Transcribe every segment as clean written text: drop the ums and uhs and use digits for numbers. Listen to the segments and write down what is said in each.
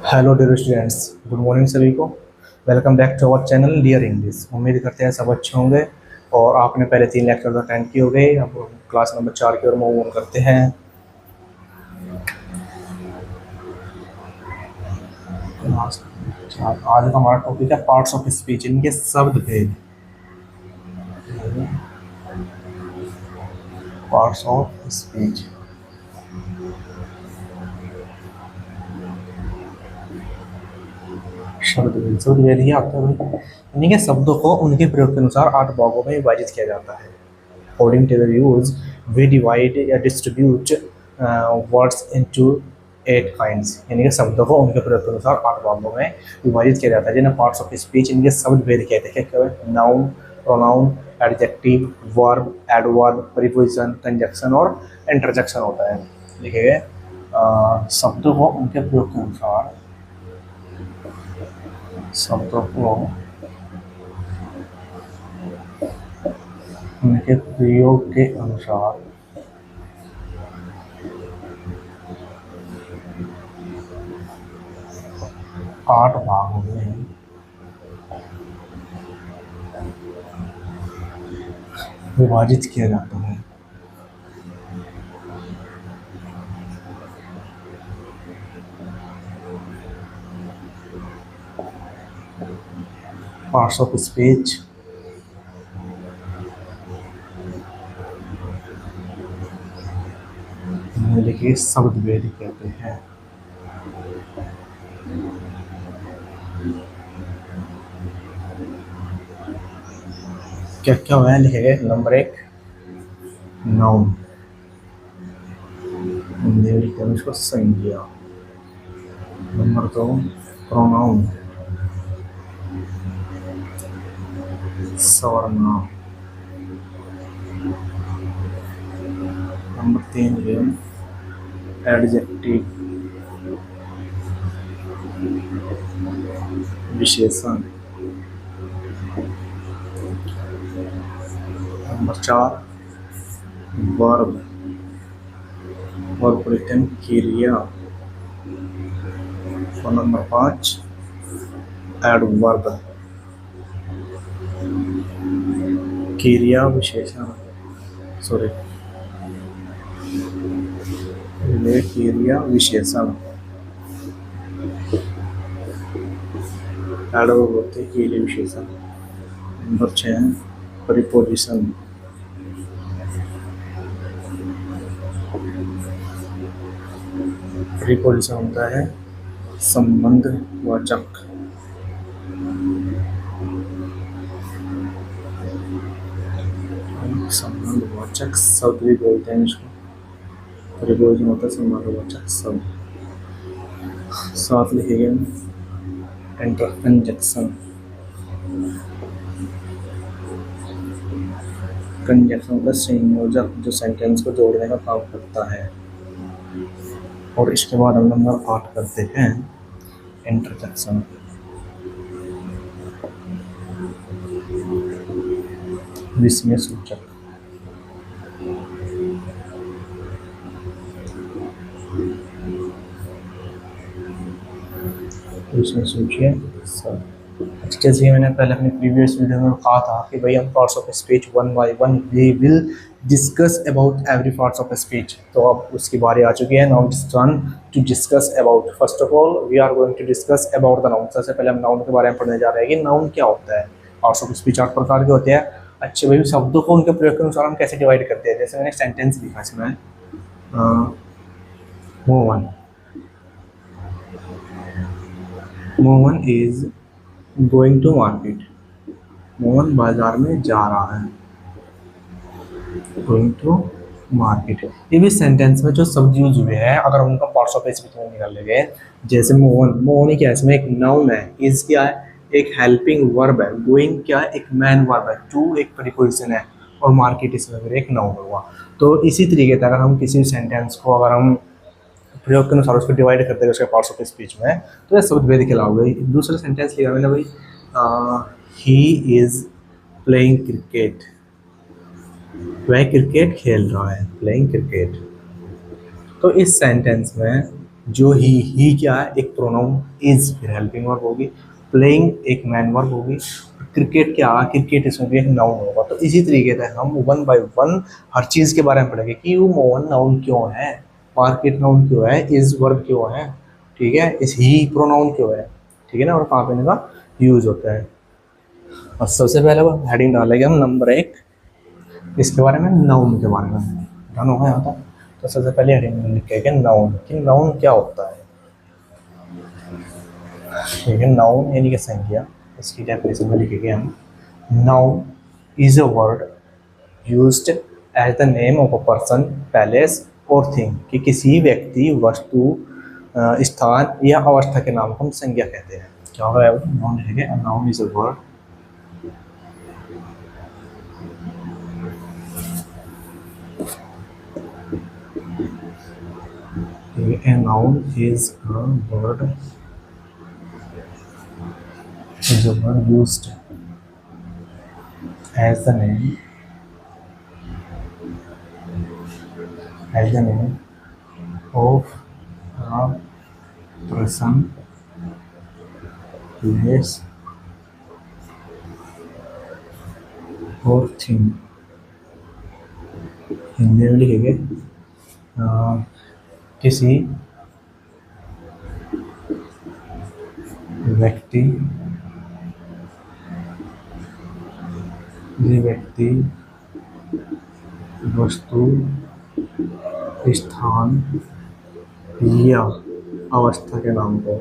Hello dear students, good morning सभी को। Welcome back to our channel dear English. उम्मीद करते हैं सब अच्छे होंगे और आपने पहले 3 लेक्चर अटेंड किए होंगे। अब क्लास नंबर 4 की ओर मूव ऑन करते हैं। आज का हमारा टॉपिक है पार्ट्स ऑफ स्पीच, इनके शब्द भेद। पार्ट्स ऑफ स्पीच, शब्द भेद ही आता है भाई। इनके शब्दों को उनके प्रयोग के अनुसार 8 भागों में विभाजित किया जाता है। According to the views, we divide या distribute words into 8 kinds। यानी कि शब्दों को उनके प्रयोग के अनुसार 8 भागों में विभाजित किया जाता है जिन्हें पार्ट्स ऑफ स्पीच। इनके शब्द भेद कहते हैं। क्या है? Noun, pronoun, adjective, verb, adverb, preposition, conjunction और इंटरजेक्शन होता है। देखिए, शब्दों को उनके प्रयोग के अनुसार, शब्दों को उनके प्रयोग के अनुसार 8 भागों में विभाजित किया जाता है। पार्ट्स ऑफ स्पीच लिखिए शब्द भेद कहते हैं। क्या क्या हुआ है? लिखेंगे नंबर 1 नाउन, इसको संज्ञा। नंबर 2 प्रोनाउन, सर्वनाम। नंबर 3 एडजेक्टिव, विशेषण। नंबर 4 वर्ब, वर्ब क्रिया। और नंबर 5 एडवर्ब, क्रिया विशेषण। सॉरी, क्रिया विशेषण। एडवर्ब होते हैं क्रिया विशेषण। नंबर 6 प्रीपोजिशन, प्रीपोजिशन होता है संबंधवाचक। संबंधवाचक शब्द भी बोलते हैं इसको। प्रीपोजिशन होता है संबंधवाचक शब्द। साथ लिखेंगे इंटरकंजक्शन। कंजक्शन का संयोजक जो सेंटेंस को जोड़ने का काम करता है। और इसके बाद हम नंबर 8 करते हैं इंटरजेक्शन। विस्मय सूचक। विस्मय सूचक। जैसे मैंने पहले अपनी प्रीवियस वीडियो में कहा था कि भाई हम parts of speech 1 by 1 we will discuss about every parts of speech. तो अब उसकी बारी आ चुकी है। Now it's turn to discuss about. First of all we are going to discuss about the noun. सबसे पहले हम नाउन के बारे में पढ़ने जा रहे हैं कि नाउन क्या होता है। पार्ट्स ऑफ स्पीच 8 प्रकार के होते हैं। अच्छे भाई, शब्दों को उनके प्रयोग के अनुसार हम कैसे डिवाइड करते हैं। जैसे मैंने सेंटेंस लिखा इसमें, Mohan is going to market. Mohan बाजार में जा रहा है। Going to market. ये भी सेंटेंस में जो शब्द यूज हुए हैं, अगर हम उनका पार्ट्स ऑफ स्पीच में निकाल लेंगे, जैसे मोहन, मोहन ही क्या है, इसमें एक नाउन है, इज क्या है, एक हेल्पिंग वर्ब है, गोइंग क्या है, एक मैन वर्ब है, टू एक प्रीपोजिशन है, और मार्केट इसमें फिर एक नाउन हुआ। तो इसी तरीके से अगर हम किसी सेंटेंस को अगर हम प्रयोग के अनुसार उसको डिवाइड करते हैं उसके पार्ट्स ऑफ स्पीच में, तो ये शब्द भेद कहलाओगे। दूसरा सेंटेंस लिखा मैंने भाई, ही इज प्लेइंग क्रिकेट। वह क्रिकेट खेल रहा है, प्लेइंग क्रिकेट। तो इस सेंटेंस में जो ही क्या है, एक प्रोनाउन, इज फिर हेल्पिंग वर्ब होगी, प्लेइंग एक मैन वर्ब होगी, क्रिकेट क्या, क्रिकेट इसमें भी एक नाउन होगा। तो इसी तरीके से हम वन बाय वन हर चीज़ के बारे में पढ़ेंगे कि वो मोहन नाउन क्यों है, मार्केट नाउन क्यों है, इज वर्ब क्यों है, ठीक है, इस ही प्रोनाउन क्यों है, ठीक है ना, और कहाँ पे इनका यूज होता है। और सबसे पहले वो हेडिंग डालेंगे हम नंबर 1, इसके बारे में, नाउन के बारे में। डन होगा यहाँ तक। तो सबसे पहले हेडिंग में लिखेंगे नाउन, कि नाउन क्या होता है। ठीक है, नाउन यानी कि संज्ञा, इसकी डेफिनेशन में लिखेंगे हम, noun is a word used as the name of a person, palace और थिंग, कि किसी व्यक्ति, वस्तु, स्थान या अवस्था के नाम को हम संज्ञा कहते हैं। क्या होगा, नाउन लिखेंगे, noun is a word, a noun is a word used as the name, of a person, place or thing। Hindi में लिखेंगे किसी व्यक्ति, वस्तु, स्थान या अवस्था के नाम को,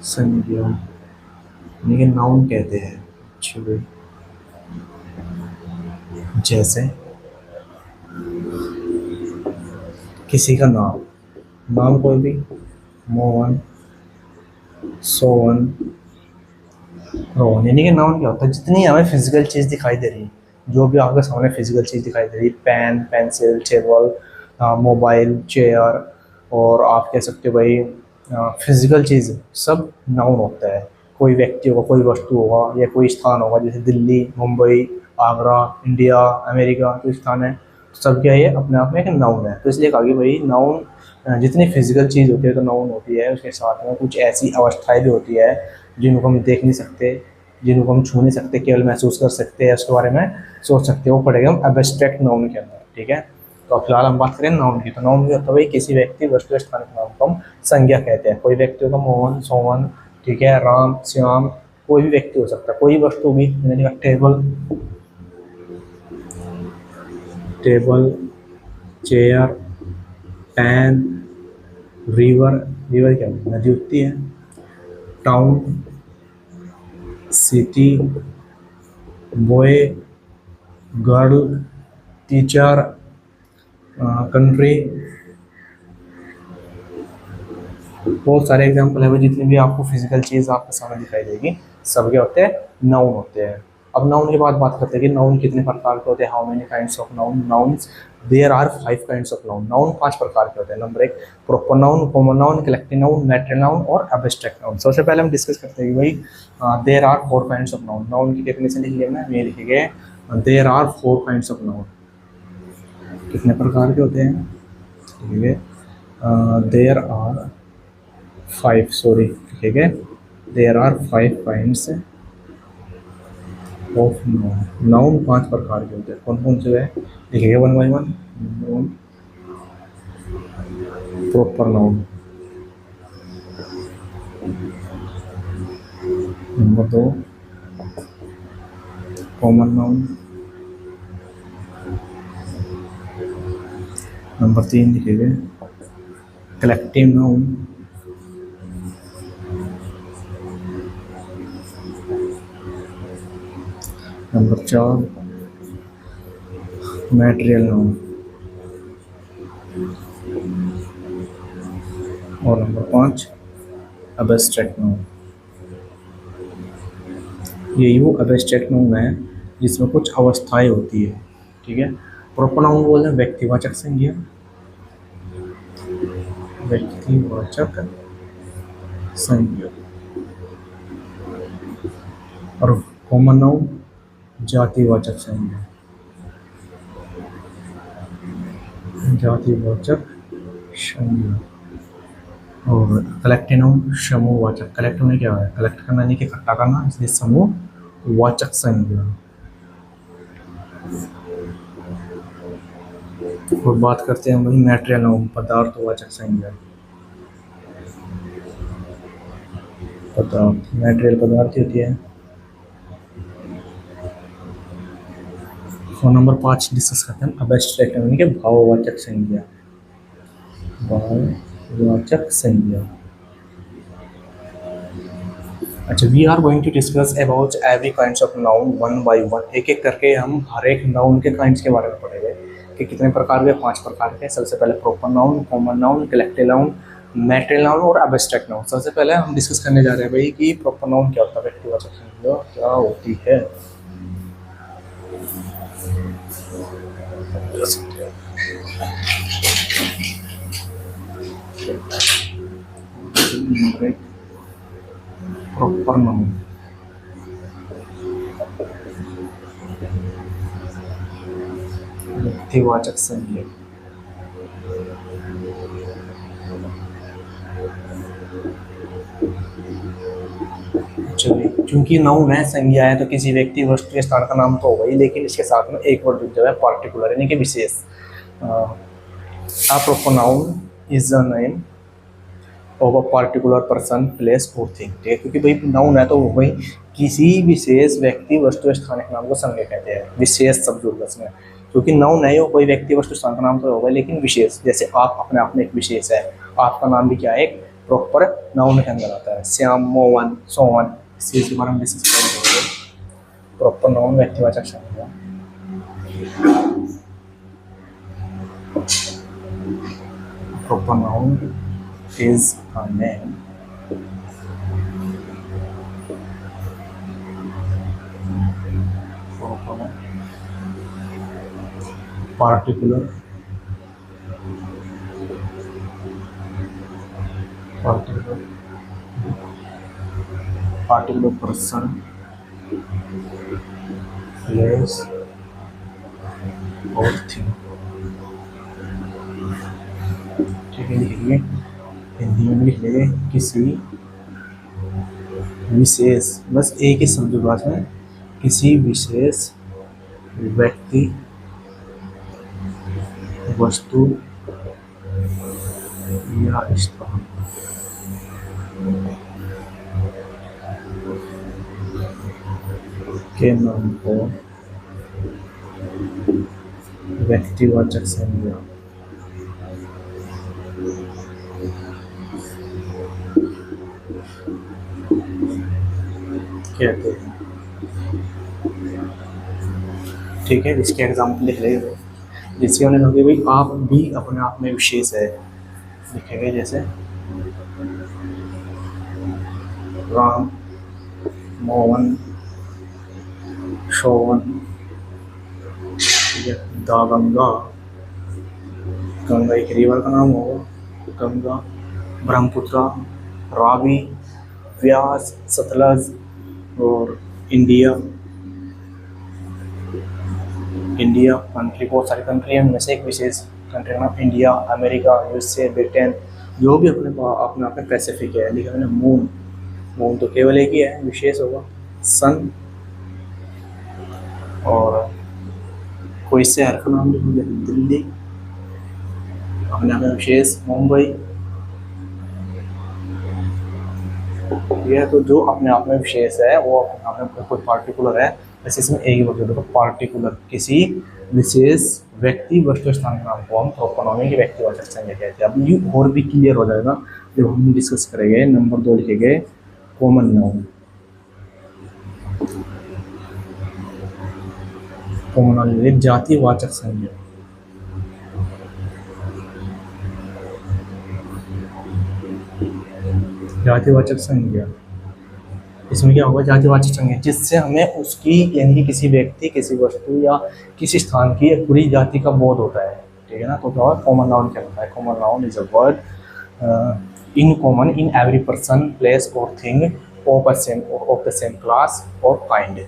संज्ञा यानी कि नाउन कहते हैं। चलो, जैसे किसी का नाम, नाम कोई भी, मोहन, सोहन, रोहन, यानी कि नाउन क्या होता है, जितनी हमें फिजिकल चीज़ दिखाई दे रही है, जो भी आपके सामने फिजिकल चीज़ दिखाई दे रही है, pen, pencil, table, mobile, chair, और आप कह सकते हो भाई फिजिकल चीज़, सब नाउन होता है। कोई व्यक्ति होगा, कोई वस्तु होगा, या कोई स्थान होगा, जैसे दिल्ली, मुंबई, आगरा, इंडिया, अमेरिका, कोई स्थान है, तो सब क्या है, अपने आप में एक नाउन है। तो इसलिए कहा कि भाई नाउन जितनी फिजिकल चीज़ होती है तो नाउन होती है, उसके साथ में कुछ ऐसी अवस्थाएं भी होती है जिनको हम देख नहीं सकते, जिनको हम छू नहीं सकते, केवल महसूस कर सकते हैं, उसके बारे में सोच सकते हैं, वो पढ़ेगा हम एब्स्ट्रैक्ट नाउन के अंदर। ठीक है, तो फिलहाल हम बात करें नाउन की। तो नाउन क्या होता है भाई, किसी व्यक्ति, वस्तु, स्थान के नाम को हम संज्ञा कहते हैं। कोई व्यक्ति होगा मोहन, सोहन, ठीक है, राम, श्याम, कोई भी व्यक्ति हो सकता है, कोई वस्तु भी, मैंने कहा table, chair, pen, river, river क्या है, नदी उठती है, town, city, boy, girl, teacher, country, बहुत सारे एग्जाम्पल है भाई। जितनी भी आपको फिजिकल चीज़ आपके सामने दिखाई देगी, सब क्या होते हैं, नाउन होते हैं। अब नाउन के बाद बात करते हैं कि नाउन कितने प्रकार के होते हैं, how many kinds of noun. Nouns, there are 5 kinds of noun. Noun 5 प्रकार के होते हैं। Number 1 proper noun, common noun, collective noun, matter noun और एब्स्ट्रैक्ट नाउन। सबसे पहले हम डिस्कस करते हैं कि भाई there are 4 kinds of noun. Noun की डेफिनेशन लिख लेना, ये लिखेंगे there are 4 kinds of noun. कितने प्रकार के होते हैं, ठीक है, देयर आर 5, सॉरी, ठीक है, there are 5 kinds of noun. Noun 5 प्रकार के होते हैं। कौन कौन से है, लिखेंगे one by one. Proper noun, number 2 common noun, number 3 लिखेंगे collective noun, number 4 material noun, और नंबर 5 एब्स्ट्रैक्ट नाउन। यही वो एब्स्ट्रैक्ट नाउन है जिसमें कुछ अवस्थाएं होती है। ठीक है, प्रॉपर नाउन बोलते हैं व्यक्तिवाचक संज्ञा, व्यक्तिवाचक संज्ञा, और कॉमन नाउन जातिवाचक संज्ञा, जातिवाचक संज्ञा। और कलेक्टिव नाउन समूहवाचक। कलेक्टिव में क्या है, कलेक्ट करना यानी कि इकट्ठा करना, इसलिए समूहवाचक संज्ञा। और बात करते हैं वही मैटेरियल नाउन, पदार्थवाचक संज्ञा। पदार्थ, मैटेरियल पदार्थ होती है। फोन नंबर 5 डिस्कस करते हैं अब्स्ट्रैक्ट यानी कि भाववाचक संज्ञा, भाववाचक संज्ञा। अच्छा, we are going to discuss about every kinds of noun one by one. एक एक करके हम हर एक नाउन के काइंड्स के बारे में पढ़ेंगे कि कितने प्रकार के, 5 प्रकार के। सबसे पहले proper noun, common noun, collective noun, material noun और एब्स्ट्रैक्ट नाउन। सबसे पहले हम डिस्कस करने जा रहे हैं भाई कि प्रॉपर नाउन क्या होता है, व्यक्तिवाचक संज्ञा क्या होती है। प्रॉपर नाउन, व्यक्तिवाचक संज्ञा। चलिए, क्योंकि नाउन है, संज्ञा है, तो किसी व्यक्ति, वस्तु या स्थान का नाम तो होगा ही, लेकिन इसके साथ में एक वर्ड जुड़ जाए, पार्टिकुलर यानी कि विशेष। A proper noun is the name of a particular person, place or thing। ठीक है, क्योंकि भाई नाउन है तो वो भाई किसी विशेष व्यक्ति, वस्तु या स्थान के नाम को संज्ञा कहते हैं। विशेष शब्द होगा इसमें, क्योंकि नाउन है, वो कोई व्यक्ति, वस्तु, स्थान का नाम तो होगा, लेकिन विशेष। जैसे आप अपने आप में एक विशेष है, आपका नाम भी क्या है, एक प्रॉपर नाउन के अंदर आता है। श्याम, मोहन, सोहन, इस चीज के बारे में डिस्कस करेंगे। प्रॉपर नाउन, व्यक्तिवाचक संज्ञा। Proper noun is a name proper particular person, place or thing। ठीक है, लिखिए हिंदी में, लिख लेंगे किसी विशेष, बस एक ही शब्द बात में, किसी विशेष व्यक्ति, वस्तु या स्थान के नाम को व्यक्तिवाचक संज्ञा कहते हैं। ठीक है, इसके एग्जाम्पल लिख लेंगे, जिसके हमने कहा भाई आप भी अपने आप में विशेष है, लिखेंगे जैसे राम, मोहन, शोवन, गंगा, गंगा एक रिवर का नाम होगा, गंगा, ब्रह्मपुत्र, रावी, व्यास, सतलज, और इंडिया कंट्री, बहुत सारी कंट्री है, उनमें से एक विशेष कंट्री का नाम इंडिया, अमेरिका, यूएसए, ब्रिटेन, जो भी अपने आप में पैसिफिक है। लिखा मैंने मून तो केवल एक ही है, विशेष होगा। सन, और कोई शहर का नाम लिखूंगे, दिल्ली, अपने आप में विशेष, मुंबई। यह तो जो अपने आप में विशेष है, वो अपने आप में कोई पार्टिकुलर है, वैसे इसमें एक ही वर्ड होगा, पार्टिकुलर, किसी विशेष व्यक्ति, वस्तु, स्थान के नाम को हम प्रॉपर नाउन की व्यक्तिवाचक संज्ञा कहते हैं। अब ये और भी क्लियर हो जाएगा जब हम डिस्कस करेंगे। नंबर 2 लिखेंगे कॉमन नाउन। कॉमन नाउन लिखेंगे जातिवाचक संज्ञा। जातिवाचक संज्ञा, इसमें क्या होगा, जातिवाचक संज्ञा जिससे हमें उसकी यानी कि किसी व्यक्ति, किसी वस्तु या किसी स्थान की पूरी जाति का बोध होता है। ठीक है ना, तो क्या कॉमन नाउन क्या होता है। Common noun is a word in common in every person, place और thing of the same class और काइंड।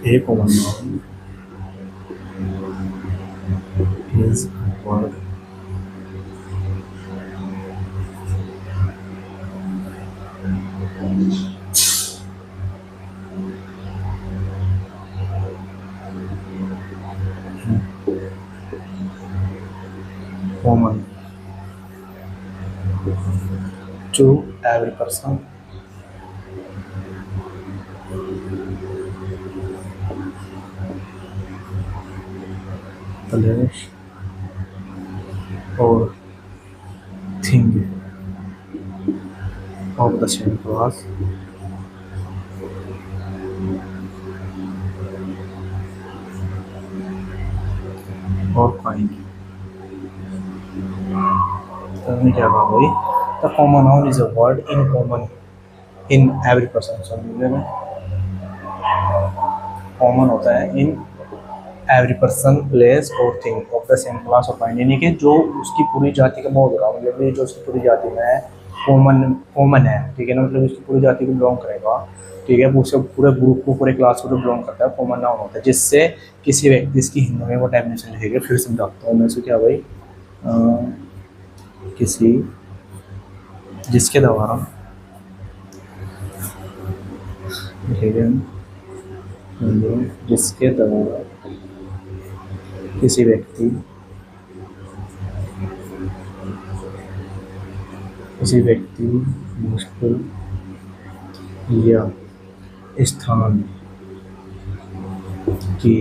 एक common noun is word common to every person place or thing of the same class or kind। तो हमने क्या कहा भाई, the common noun is a word in common in every person. समझ में, common होता है इन एवरी पर्सन प्लेस और thing of the same class of kind, यानी कि जो उसकी पूरी जाति का बहुत होगा, मतलब ये जो उसकी पूरी जाति में है कॉमन है, ठीक है ना, मतलब उसकी पूरी जाति को बिलोंग करेगा, ठीक है, उसे पूरे ग्रुप को पूरे क्लास को बिलोंग करता है, कॉमन नाउन होता है। जिससे किसी व्यक्ति, इसकी हिंदी में वो डेफिनेशन लिखेगा, फिर समझाता हूँ मैं इसे क्या भाई, किसी जिसके द्वारा जिसके द्वारा किसी व्यक्ति मुश्किल या स्थान की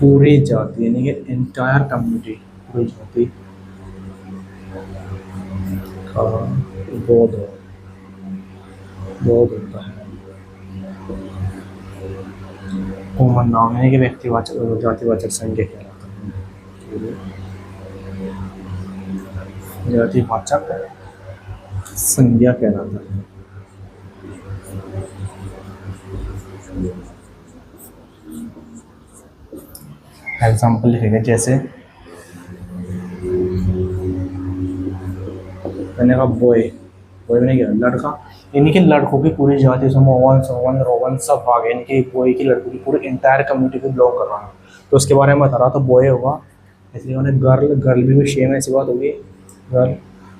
पूरी जाति, यानी कि एंटायर कम्युनिटी, पूरी जाति का बोध होता है। कॉमन नाउन यानी कि व्यक्तिवाचक जातिवाचक संज्ञा कहलाता है, जातिवाचक संज्ञा कहलाता है। एग्जाम्पल लिखेंगे, जैसे मैंने कहा बॉय मैंने क्या, लड़का, यानी कि लड़कों की पूरी जाति, मोहन सोहन रोहन सब भाग, यानी कि बॉय की लड़कों की पूरी इंटायर कम्युनिटी को बिलोंग कर रहा है, तो उसके बारे में बता रहा, तो बॉय होगा। इसलिए मैंने गर्ल भी सेम ऐसी बात होगी। गर्ल,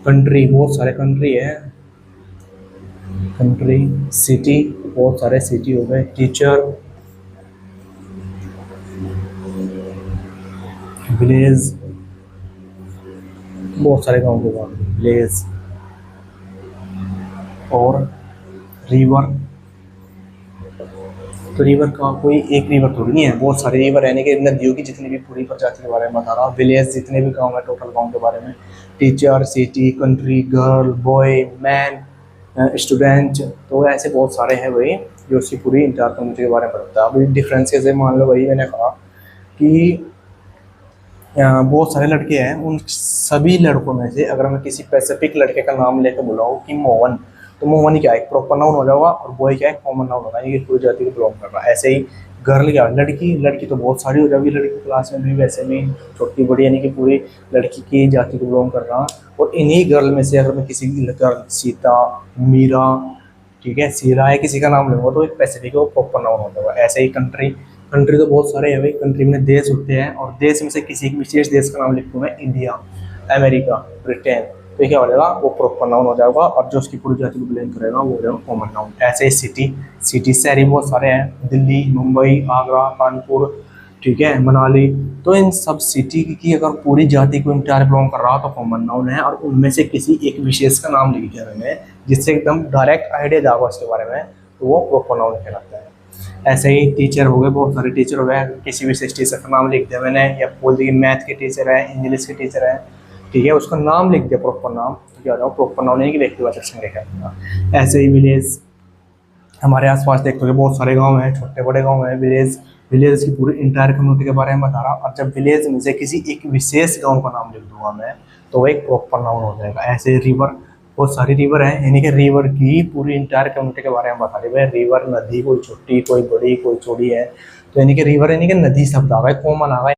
कंट्री, बहुत सारे कंट्री है, कंट्री, सिटी, बहुत सारे सिटी हो गए, टीचर, विलेज, बहुत सारे गाँव के बाद विलेज, और रिवर। तो रिवर का कोई एक रिवर थोड़ी नहीं है, बहुत सारे रिवर, यानी कि नदियों की जितनी भी पूरी प्रजाति के बारे में बता रहा। विलेज, जितने भी गांव है, टोटल गांव के बारे में। Teacher, city, country, girl, boy, man, student, तो ऐसे बहुत सारे हैं भाई जो उसकी पूरी इंटायर कम्युनिटी के बारे में बताता है। अभी डिफरेंस कैसे, मान लो भाई मैंने कहा कि बहुत सारे लड़के हैं, उन सभी लड़कों में से अगर मैं किसी स्पेसिफिक लड़के का नाम लेकर बुलाऊँ कि मोहन, तो मोहन ही क्या है, प्रॉपर नाउन हो जाएगा, और बॉय क्या है, कॉमन नाउन होगा, ये पूरी जाति को बिलोंग कर रहा है। ऐसे ही गर्ल क्या, लड़की तो बहुत सारी हो जाएगी, लड़की क्लास में भी वैसे में छोटी बड़ी, यानी कि पूरी लड़की की जाति को बिलोंग कर रहा। और इन्हीं गर्ल में से अगर मैं किसी गर्ल, सीता, मीरा, ठीक है, सीरा है, किसी का नाम लूँगा तो एक स्पेसिफिक वो प्रॉपर नाउन हो जाएगा। ऐसे ही कंट्री तो बहुत सारे हैं भाई, कंट्री में देश होते हैं, और देश में से किसी एक विशेष देश का नाम लिखूँ मैं, इंडिया, अमेरिका, ब्रिटेन, तो क्या हो जाएगा, वो प्रॉपर नाउन हो जाएगा, और जो उसकी पूरी जाति को बिलोंग करेगा वो हो जाएगा कॉमन नाउन। ऐसे ही सिटी शहरी बहुत सारे हैं, दिल्ली, मुंबई, आगरा, कानपुर, ठीक है, मनाली, तो इन सब सिटी की अगर पूरी जाति को इंटायर बिलोंग कर रहा तो कॉमन नाउन है, और उनमें से किसी एक विशेष का नाम लिख दिया मैंने, जिससे एकदम डायरेक्ट आइडिया जाएगा उसके बारे में, तो वो प्रॉपर नाउन कहलाता है। ऐसे ही टीचर हो गए, बहुत सारे टीचर हो गए, किसी विशेष टीचर का नाम लिख दिया मैंने, या बोल दिया मैथ के टीचर है, इंग्लिश के टीचर है, ठीक है, उसका नाम लिख दिया प्रॉपर नाम, तो क्या हो जाएगा, प्रॉपर नाउन है कि व्यक्तिवाचक संज्ञा कहलाएगा। ऐसे ही विलेज, हमारे आसपास देखते हो बहुत सारे गांव हैं, छोटे बड़े गांव हैं, विलेज की पूरी इंटायर कम्युनिटी के बारे में बता रहा। और जब विलेज में से किसी एक विशेष गांव का नाम लिख दूंगा मैं, तो वो एक प्रॉपर नाउन हो जाएगा। ऐसे रिवर, बहुत सारी रिवर है, यानी कि रिवर की पूरी इंटायर कम्युनिटी के बारे में बता रही है। रिवर, नदी, कोई छोटी, कोई बड़ी, कोई चौड़ी है, तो यानी कि रिवर यानी कि नदी शब्द आ गए, कॉमन आ गए।